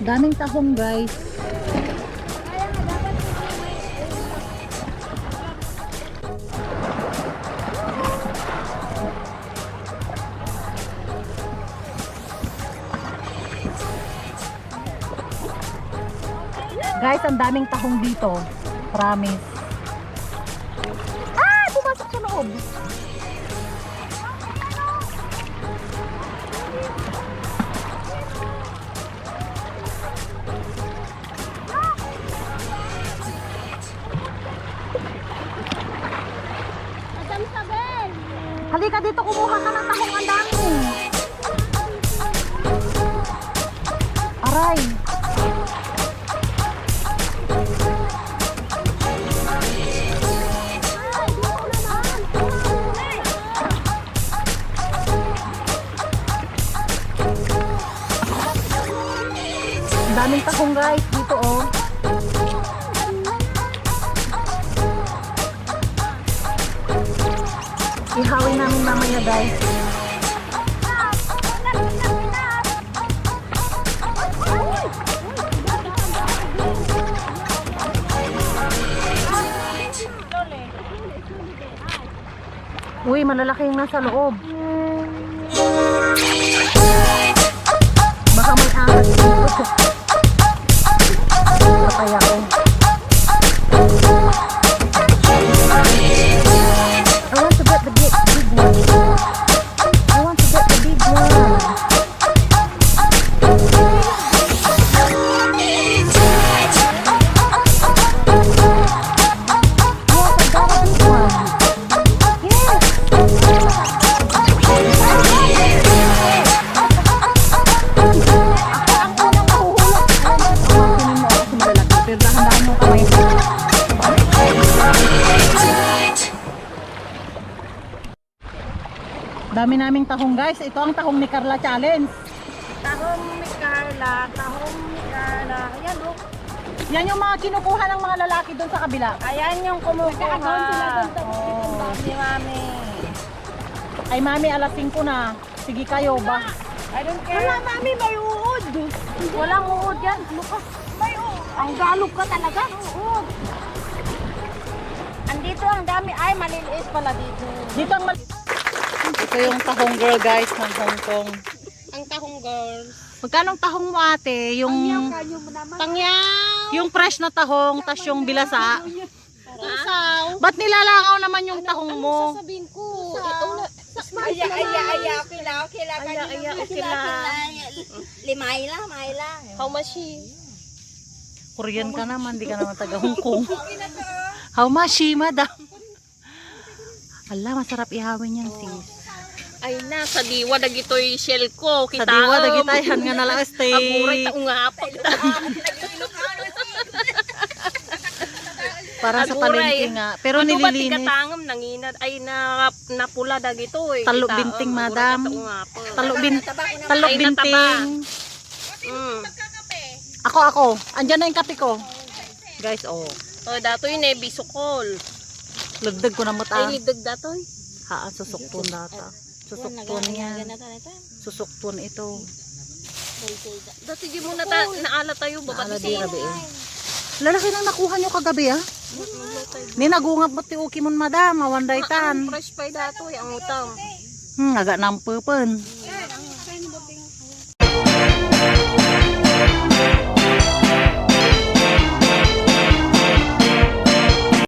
Daming tahong guys. Guys, ang daming tahong dito. Promise. Ah! Pumasok sa loob. Halika dito, kumuha ka ng tahong, ang dami. Aray. Ang daming tahong guys dito oh. Ihawin namin mamaya guys. Uy, malalaki yung nasa loob. Baka may angas dito. Patay ako. I want to get the big one. I want to get the big one. Dami naming tahong guys. Ito ang tahong ni Carla challenge. Tahong ni Carla, tahong ni Carla. Ayan oh. Yan yung mga kinukuha ng mga lalaki doon sa kabila. Ayan yung kumukuha. Oh, si Mami. Ay mami, alas 5 na. Sige kayo ba? I don't care. Wala mami, may uod. Walang uod yan. Ano ka? May uod. Ang galog ka talaga. Uod. Andito ang dami. Ay, maliliit pala dito. Dito ang ito yung tahong girl guys ng Hong Kong. Ang tahong girl. Magkano tahong mo ate? Yung Pangyaw. yung fresh na tahong, tas yung bilasa. Ba't nilalangaw naman yung tahong mo? Sasabihin ko. Ito na. Aya, kila. Limayla. How much Korean ka naman, di ka naman taga Hong Kong. How much, madam? Ala, masarap ihawin yan sis. Ay na, sa diwa dagitoy shell ko. Sa diwa, dagitayan nga nalang stay. Aburay taong nga pa. Para sa palengke nga. Pero nililinis. Ano ba katangam nanginad ay napula dagitoy. Talo binting madam. Talo binting. Ako. Andyan na yung kape ko. Guys, oh. Oh, datoy ne bisukol. Lagdag ko na mo ta. Ay, ligdag datoy. Haan, susuktun data. Susuktun yan. Susuktun ito. Dati di mo naala tayo babatisin. Lalaki nang nakuha nyo kagabi ah. Ninagungap mo ti uki mon madam, awan daytan. Fresh pa datoy ang utang. Aga nampupun.